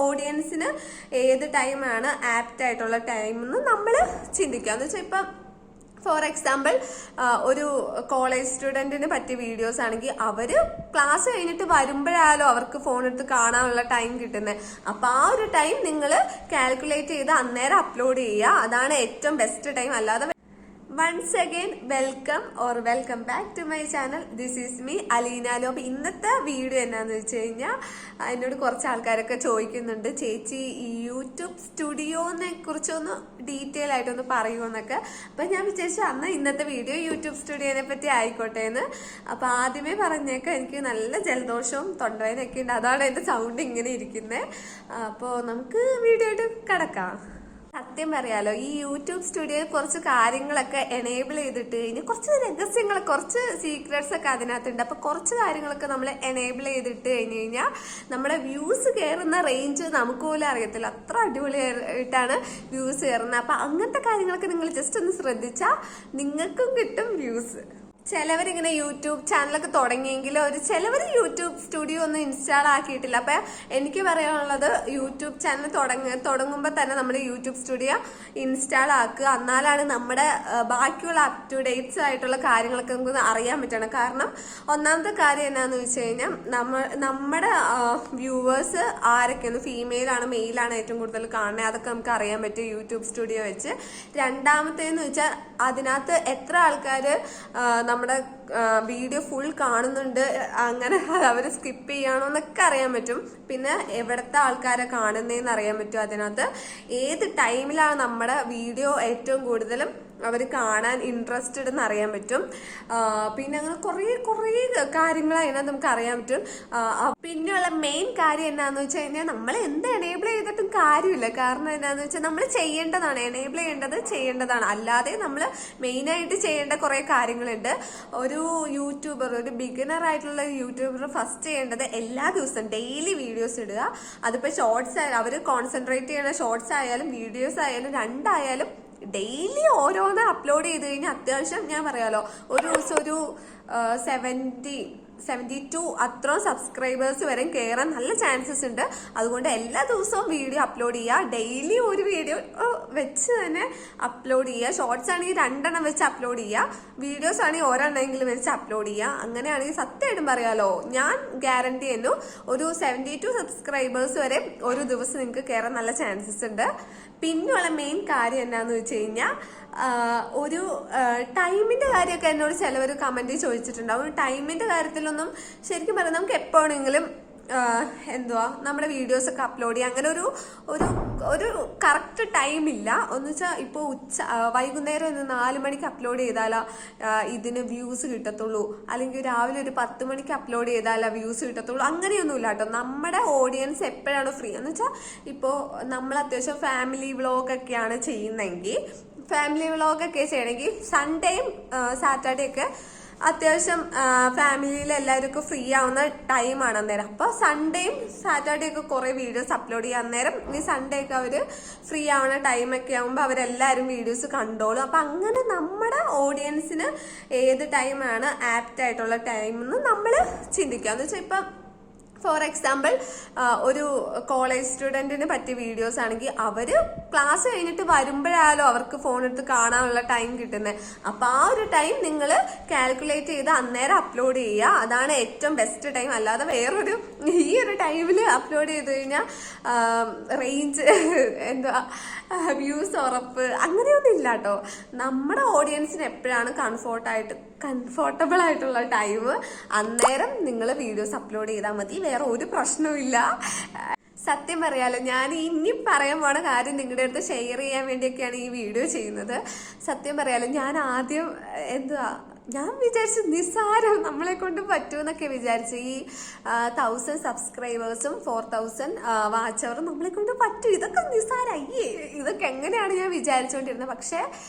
ഓഡിയൻസിന് ഏത് ടൈമാണ് ആപ്റ്റ് ആയിട്ടുള്ള ടൈം എന്ന് നമ്മൾ ചിന്തിക്കുക. എന്ന് വെച്ചാൽ ഇപ്പം ഫോർ എക്സാമ്പിൾ ഒരു കോളേജ് സ്റ്റുഡൻറ്റിന് പറ്റിയ വീഡിയോസ് ആണെങ്കിൽ അവർ ക്ലാസ് കഴിഞ്ഞിട്ട് വരുമ്പോഴായാലും അവർക്ക് ഫോൺ എടുത്ത് കാണാനുള്ള ടൈം കിട്ടുന്നത്. അപ്പോൾ ആ ഒരു ടൈം നിങ്ങൾ കാൽക്കുലേറ്റ് ചെയ്ത് അന്നേരം അപ്ലോഡ് ചെയ്യുക. അതാണ് ഏറ്റവും ബെസ്റ്റ് ടൈം. അല്ലാതെ once again welcome back to my channel. This is me Aleena ലോ. ഇന്നത്തെ വീഡിയോ എന്നാന്ന് വെച്ച് കഴിഞ്ഞാൽ എന്നോട് കുറച്ച് ആൾക്കാരൊക്കെ ചോദിക്കുന്നുണ്ട്, ചേച്ചി ഈ യൂട്യൂബ് സ്റ്റുഡിയോനെ കുറിച്ചൊന്ന് ഡീറ്റെയിൽ ആയിട്ടൊന്ന് പറയുമെന്നൊക്കെ. അപ്പം ഞാൻ വിചാരിച്ചു ഇന്നത്തെ വീഡിയോ യൂട്യൂബ് സ്റ്റുഡിയോനെ പറ്റി ആയിക്കോട്ടെ എന്ന്. അപ്പം ആദ്യമേ പറഞ്ഞേക്കാം, എനിക്ക് നല്ല ജലദോഷവും തൊണ്ടവേദനയൊക്കെ ഉണ്ട്. അതാണ് എൻ്റെ സൗണ്ട് ഇങ്ങനെ ഇരിക്കുന്നത്. അപ്പോൾ നമുക്ക് വീഡിയോ ആയിട്ട് കിടക്കാം. സത്യം പറയാലോ, ഈ യൂട്യൂബ് സ്റ്റുഡിയോയിൽ കുറച്ച് കാര്യങ്ങളൊക്കെ എനേബിൾ ചെയ്തിട്ട് കഴിഞ്ഞാൽ കുറച്ച് രഹസ്യങ്ങൾ, കുറച്ച് സീക്രട്സ് ഒക്കെ അതിനകത്തുണ്ട്. അപ്പൊ കുറച്ച് കാര്യങ്ങളൊക്കെ നമ്മൾ എനേബിൾ ചെയ്തിട്ട് കഴിഞ്ഞ് കഴിഞ്ഞാൽ നമ്മുടെ വ്യൂസ് കയറുന്ന റേഞ്ച് നമുക്ക് പോലും അറിയത്തില്ല. അത്ര അടിപൊളിയായിട്ടാണ് വ്യൂസ് കയറുന്നത്. അപ്പൊ അങ്ങനത്തെ കാര്യങ്ങളൊക്കെ നിങ്ങൾ ജസ്റ്റ് ഒന്ന് ശ്രദ്ധിച്ചാൽ നിങ്ങൾക്കും കിട്ടും വ്യൂസ്. ചിലവരിങ്ങനെ യൂട്യൂബ് ചാനലൊക്കെ തുടങ്ങിയെങ്കിലും ചിലവർ യൂട്യൂബ് സ്റ്റുഡിയോ ഒന്നും ഇൻസ്റ്റാൾ ആക്കിയിട്ടില്ല. അപ്പൊ എനിക്ക് പറയാനുള്ളത്, യൂട്യൂബ് ചാനൽ തുടങ്ങുമ്പോൾ തന്നെ നമ്മൾ യൂട്യൂബ് സ്റ്റുഡിയോ ഇൻസ്റ്റാൾ ആക്കുക. എന്നാലാണ് നമ്മുടെ ബാക്കിയുള്ള അപ് ടു ഡേറ്റ്സ് ആയിട്ടുള്ള കാര്യങ്ങളൊക്കെ നമുക്ക് അറിയാൻ പറ്റണം. കാരണം ഒന്നാമത്തെ കാര്യം എന്നാന്ന് വെച്ച് കഴിഞ്ഞാൽ നമ്മുടെ വ്യൂവേഴ്സ് ആരൊക്കെയാണ്, ഫീമെയിൽ ആണ് മെയിൽ ആണ് ഏറ്റവും കൂടുതൽ കാണുന്നത്, അതൊക്കെ നമുക്ക് അറിയാൻ പറ്റും യൂട്യൂബ് സ്റ്റുഡിയോ വെച്ച്. രണ്ടാമത്തേന്ന് വെച്ചാൽ അതിനകത്ത് എത്ര ആൾക്കാർ നമ്മുടെ വീഡിയോ ഫുൾ കാണുന്നുണ്ട്, അങ്ങനെ അവർ സ്കിപ്പ് ചെയ്യാണോ എന്നൊക്കെ അറിയാൻ പറ്റും. പിന്നെ എവിടത്തെ ആൾക്കാരെ കാണുന്നതെന്ന് അറിയാൻ പറ്റും. അതിനകത്ത് ഏത് ടൈമിലാണ് നമ്മുടെ വീഡിയോ ഏറ്റവും കൂടുതലും അവർ കാണാൻ ഇൻട്രസ്റ്റഡ് എന്ന് അറിയാൻ പറ്റും. പിന്നെ അങ്ങനെ കുറേ കാര്യങ്ങൾ അതിനകത്ത് നമുക്ക് അറിയാൻ പറ്റും. പിന്നെയുള്ള മെയിൻ കാര്യം എന്നാന്ന് വെച്ച് കഴിഞ്ഞാൽ നമ്മൾ എന്ത് എനേബിൾ ചെയ്തിട്ടും കാര്യമില്ല. കാരണം എന്താണെന്ന് വെച്ചാൽ നമ്മൾ ചെയ്യേണ്ടതാണ്, എനേബിൾ ചെയ്യേണ്ടതാണ്. അല്ലാതെ നമ്മൾ മെയിനായിട്ട് ചെയ്യേണ്ട കുറേ കാര്യങ്ങളുണ്ട്. ഒരു യൂട്യൂബർ, ഒരു ബിഗിനർ ആയിട്ടുള്ള യൂട്യൂബർ ഫസ്റ്റ് ചെയ്യേണ്ടത് എല്ലാ ദിവസവും ഡെയിലി വീഡിയോസ് ഇടുക. അതിപ്പോൾ ഷോർട്സ് ആയാലും, അവർ കോൺസെൻട്രേറ്റ് ചെയ്യുന്ന ഷോർട്സ് ആയാലും വീഡിയോസ് ആയാലും രണ്ടായാലും ഡെയിലി ഓരോന്ന് അപ്ലോഡ് ചെയ്ത് കഴിഞ്ഞാൽ അത്യാവശ്യം ഞാൻ പറയാലോ ഒരു ദിവസം ഒരു 72 അത്രയും സബ്സ്ക്രൈബേഴ്സ് വരെ കയറാൻ നല്ല ചാൻസസ് ഉണ്ട്. അതുകൊണ്ട് എല്ലാ ദിവസവും വീഡിയോ അപ്ലോഡ് ചെയ്യുക. ഡെയിലി ഒരു വീഡിയോ വെച്ച് തന്നെ അപ്ലോഡ് ചെയ്യുക. ഷോർട്സ് ആണെങ്കിൽ 2 വെച്ച് അപ്ലോഡ് ചെയ്യുക, വീഡിയോസ് ആണെങ്കിൽ ഒരെണ്ണമെങ്കിലും വെച്ച് അപ്ലോഡ് ചെയ്യുക. അങ്ങനെയാണെങ്കിൽ സത്യമായിട്ടും പറയാലോ, ഞാൻ ഗ്യാരണ്ടി ചെയ്യുന്നു ഒരു 72 സബ്സ്ക്രൈബേഴ്സ് വരെ ഒരു ദിവസം നിങ്ങൾക്ക് കയറാൻ നല്ല ചാൻസസ് ഉണ്ട്. പിന്നെയുള്ള മെയിൻ കാര്യം എന്താന്ന് വെച്ച് കഴിഞ്ഞാൽ ഒരു ടൈമിന്റെ കാര്യമൊക്കെ എന്നോട് ചിലവർ കമന്റ് ചോദിച്ചിട്ടുണ്ടാവും. ഒരു ടൈമിന്റെ കാര്യത്തിലൊന്നും ശരിക്കും പറയാം, നമുക്ക് എപ്പോഴെങ്കിലും നമ്മുടെ വീഡിയോസ് ഒക്കെ അപ്ലോഡ് ചെയ്യാം. അങ്ങനെ ഒരു കറക്റ്റ് ടൈം ഇല്ല. എന്ന് വെച്ചാൽ ഇപ്പോൾ വൈകുന്നേരം 4 മണിക്ക് അപ്ലോഡ് ചെയ്താലോ ഇതിന് വ്യൂസ് കിട്ടത്തുള്ളൂ, അല്ലെങ്കിൽ രാവിലെ ഒരു 10 മണിക്ക് അപ്ലോഡ് ചെയ്താലോ വ്യൂസ് കിട്ടത്തുള്ളൂ, അങ്ങനെയൊന്നുമില്ല കേട്ടോ. നമ്മുടെ ഓഡിയൻസ് എപ്പോഴാണ് ഫ്രീ എന്ന് വെച്ചാൽ, ഇപ്പോൾ നമ്മൾ അത്യാവശ്യം ഫാമിലി വ്ളോഗൊക്കെയാണ് ചെയ്യുന്നതെങ്കിൽ, സൺഡേയും സാറ്റർഡേ ഒക്കെ അത്യാവശ്യം ഫാമിലിയിൽ എല്ലാവർക്കും ഫ്രീ ആവുന്ന ടൈമാണ് അന്നേരം. അപ്പോൾ സൺഡേയും സാറ്റർഡേ ഒക്കെ കുറെ വീഡിയോസ് അപ്ലോഡ് ചെയ്യാൻ അന്നേരം ഈ സൺഡേ ഒക്കെ അവർ ഫ്രീ ആവുന്ന ടൈമൊക്കെ ആകുമ്പോൾ അവരെല്ലാവരും വീഡിയോസ് കണ്ടോളും. അപ്പം അങ്ങനെ നമ്മുടെ ഓഡിയൻസിന് ഏത് ടൈമാണ് ആപ്റ്റ് ആയിട്ടുള്ള ടൈം എന്ന് നമ്മൾ ചിന്തിക്കുക. എന്ന് വെച്ചാൽ ഇപ്പം ഫോർ എക്സാമ്പിൾ ഒരു കോളേജ് സ്റ്റുഡൻറ്റിന് പറ്റിയ വീഡിയോസ് ആണെങ്കിൽ അവർ ക്ലാസ് കഴിഞ്ഞിട്ട് വരുമ്പോഴായാലും അവർക്ക് ഫോൺ എടുത്ത് കാണാനുള്ള ടൈം കിട്ടുന്നത്. അപ്പോൾ ആ ഒരു ടൈം നിങ്ങൾ കാൽക്കുലേറ്റ് ചെയ്ത് അന്നേരം അപ്ലോഡ് ചെയ്യുക. അതാണ് ഏറ്റവും ബെസ്റ്റ് ടൈം. അല്ലാതെ ഈ ഒരു ടൈമിൽ അപ്ലോഡ് ചെയ്ത് കഴിഞ്ഞാൽ റേഞ്ച് വ്യൂസ് ഉറപ്പ് അങ്ങനെയൊന്നും ഇല്ല കേട്ടോ. നമ്മുടെ ഓഡിയൻസിന് എപ്പോഴാണ് കംഫോർട്ടബിൾ ആയിട്ടുള്ള ടൈം അന്നേരം നിങ്ങൾ വീഡിയോസ് അപ്ലോഡ് ചെയ്താൽ മതി. വേറെ ഒരു പ്രശ്നവും ഇല്ല. സത്യം പറയാലോ, ഞാൻ ഇനി പറയാൻ പോണ കാര്യം നിങ്ങളുടെ അടുത്ത് ഷെയർ ചെയ്യാൻ വേണ്ടിയൊക്കെയാണ് ഈ വീഡിയോ ചെയ്യുന്നത്. സത്യം പറയാലോ, ഞാൻ ആദ്യം ഞാൻ വിചാരിച്ചു നിസ്സാരം, നമ്മളെ കൊണ്ട് പറ്റുമെന്നൊക്കെ വിചാരിച്ചു. ഈ 1000 സബ്സ്ക്രൈബേഴ്സും 4000 വാച്ച് അവറും നമ്മളെ കൊണ്ട് പറ്റും, ഇതൊക്കെ നിസ്സാരം, ഇതൊക്കെ എങ്ങനെയാണ് ഞാൻ വിചാരിച്ചുകൊണ്ടിരുന്നത്. പക്ഷെ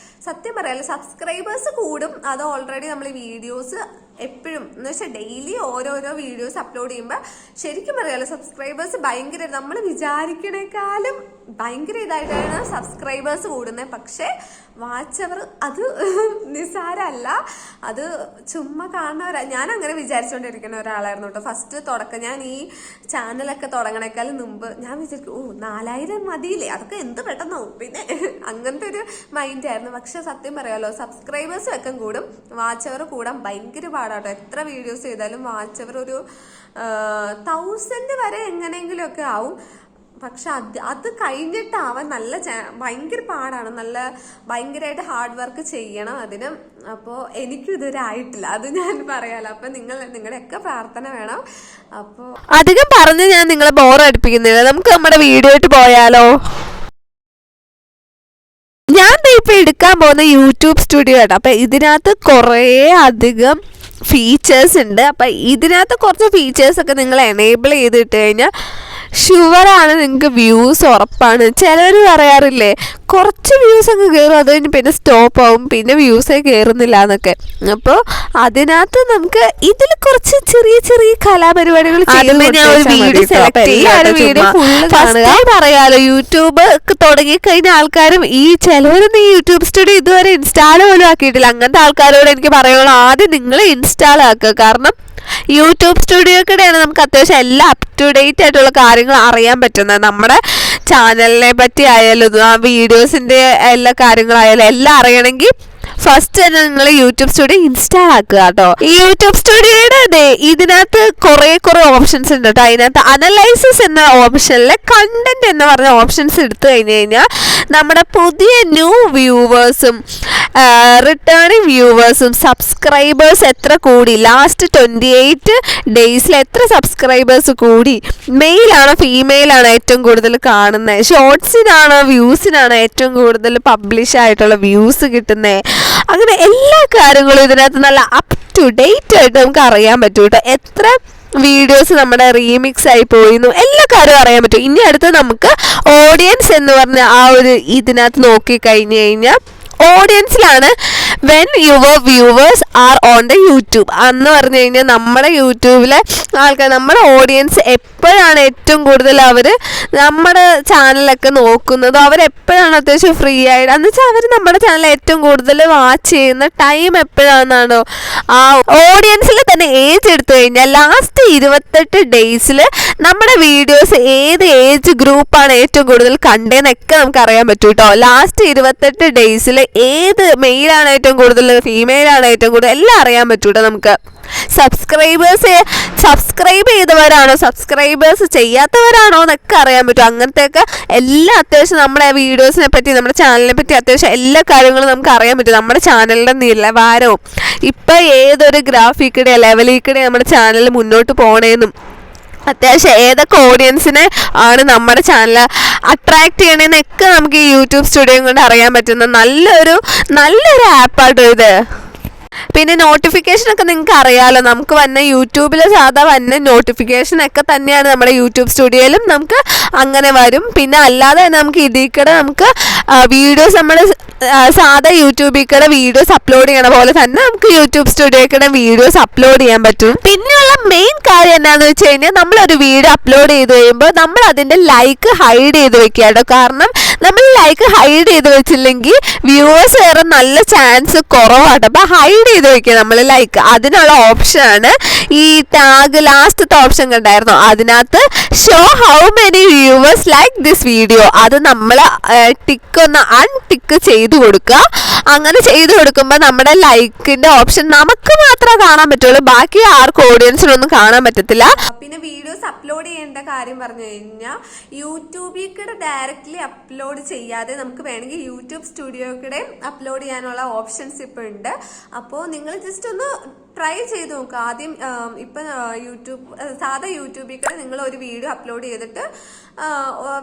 സത്യം പറയാലോ, സബ്സ്ക്രൈബേഴ്സ് കൂടും, അത് ഓൾറെഡി നമ്മൾ വീഡിയോസ് എപ്പോഴും എന്ന് വെച്ചാൽ ഡെയിലി ഓരോരോ വീഡിയോസ് അപ്ലോഡ് ചെയ്യുമ്പോൾ ശരിക്കും പറയാലോ സബ്സ്ക്രൈബേഴ്സ് ഭയങ്കര നമ്മൾ വിചാരിക്കണേക്കാളും ഭയങ്കര ഇതായിട്ടാണ് സബ്സ്ക്രൈബേഴ്സ് കൂടുന്നത്. പക്ഷേ വാച്ച് അവർ അത് നിസ്സാരമല്ല, അത് ചുമ്മാ കാണുന്നവരാ. ഞാൻ അങ്ങനെ വിചാരിച്ചുകൊണ്ടിരിക്കുന്ന ഒരാളായിരുന്നു കേട്ടോ. ഫസ്റ്റ് തുടക്കം ഞാൻ ഈ ചാനലൊക്കെ തുടങ്ങണേക്കാളും മുമ്പ് ഞാൻ വിചാരിക്കും 4000 മതിയില്ലേ, അതൊക്കെ എന്ത് പെട്ടെന്നാവും, പിന്നെ അങ്ങനത്തെ ഒരു മൈൻഡായിരുന്നു. പക്ഷെ സത്യം പറയാലോ സബ്സ്ക്രൈബേഴ്സ് ഒക്കെ കൂടും, വാച്ച് അവർ കൂടാൻ ഭയങ്കര പാടാട്ടോ. എത്ര വീഡിയോസ് ചെയ്താലും വാച്ച് അവർ ഒരു 1000 വരെ എങ്ങനെയെങ്കിലും ഒക്കെ ആവും. പക്ഷെ അത് കഴിഞ്ഞിട്ടാവാൻ നല്ല ഭയങ്കര പാടാണ്, നല്ല ഭയങ്കരമായിട്ട് ഹാർഡ് വർക്ക് ചെയ്യണം അതിന്. അപ്പോൾ എനിക്കും ഇതുവരെ ആയിട്ടില്ല, അത് ഞാൻ പറയാലോ. അപ്പൊ നിങ്ങളുടെയൊക്കെ പ്രാർത്ഥന വേണം. അപ്പോൾ അധികം പറഞ്ഞ് ഞാൻ നിങ്ങളെ ബോർ അടിപ്പിക്കുന്നില്ല, നമുക്ക് നമ്മുടെ വീഡിയോ ആയിട്ട് പോയാലോ. ഞാൻ ഇപ്പൊ എടുക്കാൻ പോകുന്ന യൂട്യൂബ് സ്റ്റുഡിയോ ആണ്. അപ്പൊ ഇതിനകത്ത് കുറേ അധികം ഫീച്ചേഴ്സ് ഉണ്ട്. അപ്പൊ ഇതിനകത്ത് കുറച്ച് ഫീച്ചേഴ്സ് ഒക്കെ നിങ്ങൾ എനേബിൾ ചെയ്തിട്ട് കഴിഞ്ഞാൽ ഷുവറാണ് നിങ്ങൾക്ക് വ്യൂസ് ഉറപ്പാണ്. ചിലർ പറയാറില്ലേ കുറച്ച് വ്യൂസ് അങ്ങ് കയറും, അത് കഴിഞ്ഞ് പിന്നെ സ്റ്റോപ്പ് ആവും, പിന്നെ വ്യൂസേ കയറുന്നില്ല എന്നൊക്കെ. അപ്പോൾ അതിനകത്ത് നമുക്ക് ഇതിൽ കുറച്ച് ചെറിയ ചെറിയ കലാപരിപാടികൾ പറയാലോ. യൂട്യൂബ് തുടങ്ങിക്കഴിഞ്ഞ ആൾക്കാരും ഈ ചിലവരൊന്നും ഈ യൂട്യൂബ് സ്റ്റുഡിയോ ഇതുവരെ ഇൻസ്റ്റാൾ പോലും ആക്കിയിട്ടില്ല. അങ്ങനത്തെ ആൾക്കാരോട് എനിക്ക് പറയാനുള്ളൂ, ആദ്യം നിങ്ങൾ ഇൻസ്റ്റാൾ ആക്കുക. കാരണം യൂട്യൂബ് സ്റ്റുഡിയോക്കിടെയാണ് നമുക്ക് അത്യാവശ്യം എല്ലാ അപ് ടു ഡേറ്റ് ആയിട്ടുള്ള കാര്യങ്ങൾ അറിയാൻ പറ്റുന്നത്. നമ്മുടെ ചാനലിനെ പറ്റി ആയാലും ആ വീഡിയോസിൻ്റെ എല്ലാ കാര്യങ്ങളായാലും എല്ലാം അറിയണമെങ്കിൽ ഫസ്റ്റ് തന്നെ നിങ്ങൾ യൂട്യൂബ് സ്റ്റുഡിയോ ഇൻസ്റ്റാൾ ആക്കുക കേട്ടോ. ഈ യൂട്യൂബ് സ്റ്റുഡിയോയുടെ ഇതിനകത്ത് കുറേ ഓപ്ഷൻസ് ഉണ്ട് കേട്ടോ. അതിനകത്ത് അനലൈസിസ് എന്ന ഓപ്ഷനിലെ കണ്ടന്റ് എന്ന് പറഞ്ഞ ഓപ്ഷൻസ് എടുത്തു കഴിഞ്ഞ് കഴിഞ്ഞാൽ നമ്മുടെ പുതിയ ന്യൂ വ്യൂവേഴ്സും റിട്ടേണിങ് വ്യൂവേഴ്സും സബ്സ്ക്രൈബേഴ്സ് എത്ര കൂടി, ലാസ്റ്റ് 28 ഡേയ്സിൽ എത്ര സബ്സ്ക്രൈബേഴ്സ് കൂടി, മെയിലാണോ ഫീമെയിലാണോ ഏറ്റവും കൂടുതൽ കാണുന്നത്, ഷോർട്സിനാണോ വ്യൂസിനാണോ ഏറ്റവും കൂടുതൽ പബ്ലിഷ് ആയിട്ടുള്ള വ്യൂസ് കിട്ടുന്നത്, അങ്ങനെ എല്ലാ കാര്യങ്ങളും ഇതിനകത്ത് നല്ല അപ് ടു ഡേറ്റ് ആയിട്ട് നമുക്ക് അറിയാൻ പറ്റും കേട്ടോ. എത്ര വീഡിയോസ് നമ്മുടെ റീമിക്സ് ആയി പോയിരുന്നു, എല്ലാ കാര്യവും അറിയാൻ പറ്റും. ഇനി അടുത്ത് നമുക്ക് ഓഡിയൻസ് എന്ന് പറഞ്ഞ ആ ഒരു ഇതിനകത്ത് നോക്കിക്കഴിഞ്ഞ് കഴിഞ്ഞാൽ ഓഡിയൻസിലാണ് when your viewers are on the YouTube എന്ന് പറഞ്ഞു കഴിഞ്ഞാൽ നമ്മുടെ യൂട്യൂബിലെ ആൾക്കാർ, നമ്മുടെ ഓഡിയൻസ് എപ്പോഴാണ് ഏറ്റവും കൂടുതൽ അവർ നമ്മുടെ ചാനലൊക്കെ നോക്കുന്നത്, അവരെപ്പോഴാണ് അത്യാവശ്യം ഫ്രീ ആയിട്ട് എന്ന് വെച്ചാൽ അവർ നമ്മുടെ ചാനൽ ഏറ്റവും കൂടുതൽ വാച്ച് ചെയ്യുന്ന ടൈം എപ്പോഴാണെന്നാണോ ആ ഓഡിയൻസിൽ തന്നെ ഏജ് എടുത്തു കഴിഞ്ഞാൽ ലാസ്റ്റ് 28 ഡേയ്സിൽ നമ്മുടെ വീഡിയോസ് ഏത് ഏജ് ഗ്രൂപ്പാണ് ഏറ്റവും കൂടുതൽ കണ്ടതെന്നൊക്കെ നമുക്ക് അറിയാൻ പറ്റും കേട്ടോ. ലാസ്റ്റ് 28 ഡേയ്സിൽ ഏത് മെയിലാണ് ഏറ്റവും കൂടുതൽ, ഫീമെയിലാണ് ഏറ്റവും കൂടുതൽ, എല്ലാം അറിയാൻ പറ്റൂട്ടോ നമുക്ക്. സബ്സ്ക്രൈബ് ചെയ്തവരാണോ സബ്സ്ക്രൈബേഴ്സ് ചെയ്യാത്തവരാണോ എന്നൊക്കെ അറിയാൻ പറ്റും. അങ്ങനത്തെയൊക്കെ എല്ലാ അത്യാവശ്യം നമ്മുടെ വീഡിയോസിനെ പറ്റി നമ്മുടെ ചാനലിനെ പറ്റി അത്യാവശ്യം എല്ലാ കാര്യങ്ങളും നമുക്ക് അറിയാൻ പറ്റും. നമ്മുടെ ചാനലിൻ്റെ നിലവാരവും ഇപ്പം ഏതൊരു ഗ്രാഫിക്കിടെ ലെവലിക്കിടെ നമ്മുടെ ചാനൽ മുന്നോട്ട് പോകണേന്നും അത്യാവശ്യം ഏതൊക്കെ ഓഡിയൻസിനെ ആണ് നമ്മുടെ ചാനൽ അട്രാക്ട് ചെയ്യണമെന്നൊക്കെ നമുക്ക് ഈ യൂട്യൂബ് സ്റ്റുഡിയോ കൊണ്ട് അറിയാൻ പറ്റുന്ന നല്ലൊരു ആപ്പാട്ടോ ഇത്. പിന്നെ നോട്ടിഫിക്കേഷനൊക്കെ നിങ്ങൾക്ക് അറിയാമല്ലോ, നമുക്ക് വന്ന യൂട്യൂബിൽ സാധാ വന്ന നോട്ടിഫിക്കേഷനൊക്കെ തന്നെയാണ് നമ്മുടെ യൂട്യൂബ് സ്റ്റുഡിയോയിലും നമുക്ക് അങ്ങനെ വരും. പിന്നെ അല്ലാതെ തന്നെ നമുക്ക് ഇതിൽ കൂടെ നമുക്ക് വീഡിയോസ് നമ്മൾ സാധാ യൂട്യൂബിൽ കൂടെ വീഡിയോസ് അപ്ലോഡ് ചെയ്യണ പോലെ തന്നെ നമുക്ക് യൂട്യൂബ് സ്റ്റുഡിയോയിൽ കൂടെ വീഡിയോസ് അപ്ലോഡ് ചെയ്യാൻ പറ്റും. പിന്നെയുള്ള മെയിൻ കാര്യം എന്താണെന്ന് വെച്ച് കഴിഞ്ഞാൽ നമ്മളൊരു വീഡിയോ അപ്ലോഡ് ചെയ്ത് കഴിയുമ്പോൾ നമ്മൾ അതിൻ്റെ ലൈക്ക് ഹൈഡ് ചെയ്ത് വെക്കുക കേട്ടോ. കാരണം നമ്മൾ ലൈക്ക് ഹൈഡ് ചെയ്ത് വെച്ചില്ലെങ്കിൽ വ്യൂവേഴ്സ് കയറാൻ നല്ല ചാൻസ് കുറവാട്ടോ. അപ്പോൾ ഹൈഡ് ചെയ്ത് വെക്കുക നമ്മൾ ലൈക്ക്. അതിനുള്ള ഓപ്ഷനാണ് ഈ ടാഗ് ലാസ്റ്റത്തെ ഓപ്ഷൻ കണ്ടായിരുന്നു, അതിനകത്ത് show how many viewers like this video. അത് നമ്മൾ ടിക്കൊന്ന് അൺടിക്ക് ചെയ്ത് കൊടുക്കുക. അങ്ങനെ ചെയ്ത് കൊടുക്കുമ്പോൾ നമ്മുടെ ലൈക്കിന്റെ ഓപ്ഷൻ നമുക്ക് മാത്രമേ കാണാൻ പറ്റുള്ളൂ, ബാക്കി ആർക്കും ഓഡിയൻസിനൊന്നും കാണാൻ പറ്റത്തില്ല. പിന്നെ വീഡിയോസ് അപ്ലോഡ് ചെയ്യേണ്ട കാര്യം പറഞ്ഞു കഴിഞ്ഞാൽ യൂട്യൂബിൽ കൂടെ ഡയറക്റ്റ്ലി അപ്ലോഡ് ചെയ്യാതെ നമുക്ക് വേണമെങ്കിൽ യൂട്യൂബ് സ്റ്റുഡിയോ കൂടെ അപ്ലോഡ് ചെയ്യാനുള്ള ഓപ്ഷൻസ് ഇപ്പോൾ ഉണ്ട്. അപ്പോൾ നിങ്ങൾ ജസ്റ്റ് ഒന്ന് ട്രൈ ചെയ്ത് നോക്കുക. ആദ്യം ഇപ്പം സാധാ യൂട്യൂബിൽ കൂടെ നിങ്ങൾ ഒരു വീഡിയോ അപ്ലോഡ് ചെയ്തിട്ട്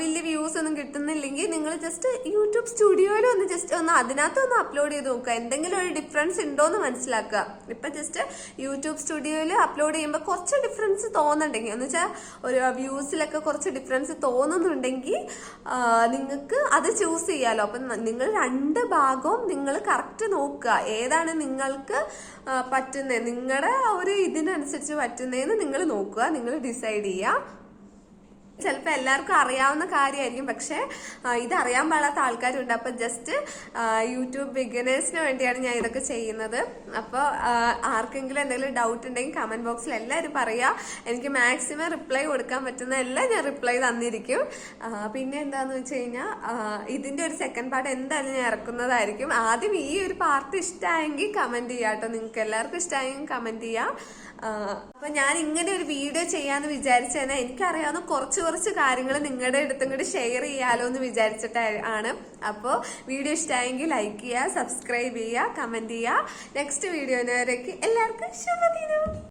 വലിയ വ്യൂസ് ഒന്നും കിട്ടുന്നില്ലെങ്കിൽ നിങ്ങൾ ജസ്റ്റ് യൂട്യൂബ് സ്റ്റുഡിയോയിൽ ഒന്ന് ജസ്റ്റ് ഒന്ന് അതിനകത്തൊന്ന് അപ്ലോഡ് ചെയ്ത് നോക്കുക. എന്തെങ്കിലും ഒരു ഡിഫറൻസ് ഉണ്ടോ എന്ന് മനസ്സിലാക്കുക. ഇപ്പം ജസ്റ്റ് യൂട്യൂബ് സ്റ്റുഡിയോയിൽ അപ്ലോഡ് ചെയ്യുമ്പോൾ കുറച്ച് ഡിഫറൻസ് തോന്നുന്നുണ്ടെങ്കിൽ എന്ന് വെച്ചാൽ ഒരു വ്യൂസിലൊക്കെ കുറച്ച് ഡിഫറൻസ് തോന്നുന്നുണ്ടെങ്കിൽ നിങ്ങൾക്ക് അത് ചൂസ് ചെയ്യാമല്ലോ. അപ്പം നിങ്ങൾ 2 ഭാഗവും നിങ്ങൾ കറക്റ്റ് നോക്കുക, ഏതാണ് നിങ്ങൾക്ക് പറ്റുന്നത്. നിങ്ങളുടെ ഒരു ഇതിനനുസരിച്ച് പറ്റുന്നതെന്ന് നിങ്ങൾ നോക്കുക, നിങ്ങൾ ഡിസൈഡ് ചെയ്യുക. ചിലപ്പോൾ എല്ലാവർക്കും അറിയാവുന്ന കാര്യമായിരിക്കും, പക്ഷെ ഇതറിയാൻ പാടാത്ത ആൾക്കാരുണ്ട്. അപ്പം ജസ്റ്റ് യൂട്യൂബ് ബിഗിനേഴ്സിന് വേണ്ടിയാണ് ഞാൻ ഇതൊക്കെ ചെയ്യുന്നത്. അപ്പോൾ ആർക്കെങ്കിലും എന്തെങ്കിലും ഡൗട്ട് ഉണ്ടെങ്കിൽ കമന്റ് ബോക്സിൽ എല്ലാവരും പറയുക. എനിക്ക് മാക്സിമം റിപ്ലൈ കൊടുക്കാൻ പറ്റുന്ന എല്ലാം ഞാൻ റിപ്ലൈ തന്നിരിക്കും. പിന്നെ എന്താന്ന് വെച്ച് കഴിഞ്ഞാൽ ഇതിന്റെ ഒരു സെക്കൻഡ് പാർട്ട് എന്തായാലും ഞാൻ ഇറക്കുന്നതായിരിക്കും. ആദ്യം ഈ ഒരു പാർട്ട് ഇഷ്ടമായെങ്കിൽ കമന്റ് ചെയ്യാം കേട്ടോ. നിങ്ങൾക്ക് എല്ലാവർക്കും ഇഷ്ടമായെങ്കിൽ കമന്റ് ചെയ്യാം. അപ്പൊ ഞാൻ ഇങ്ങനെ ഒരു വീഡിയോ ചെയ്യാന്ന് വിചാരിച്ചു തന്നെ എനിക്കറിയാവുന്ന കുറച്ച് കാര്യങ്ങൾ നിങ്ങളുടെ അടുത്തും കൂടി ഷെയർ ചെയ്യാലോ എന്ന് വിചാരിച്ചിട്ടാണ്. അപ്പോൾ വീഡിയോ ഇഷ്ടമായെങ്കിൽ ലൈക്ക് ചെയ്യുക, സബ്സ്ക്രൈബ് ചെയ്യുക, കമന്റ് ചെയ്യുക. നെക്സ്റ്റ് വീഡിയോയിലേക്ക് എല്ലാവർക്കും ശുഭദിനം.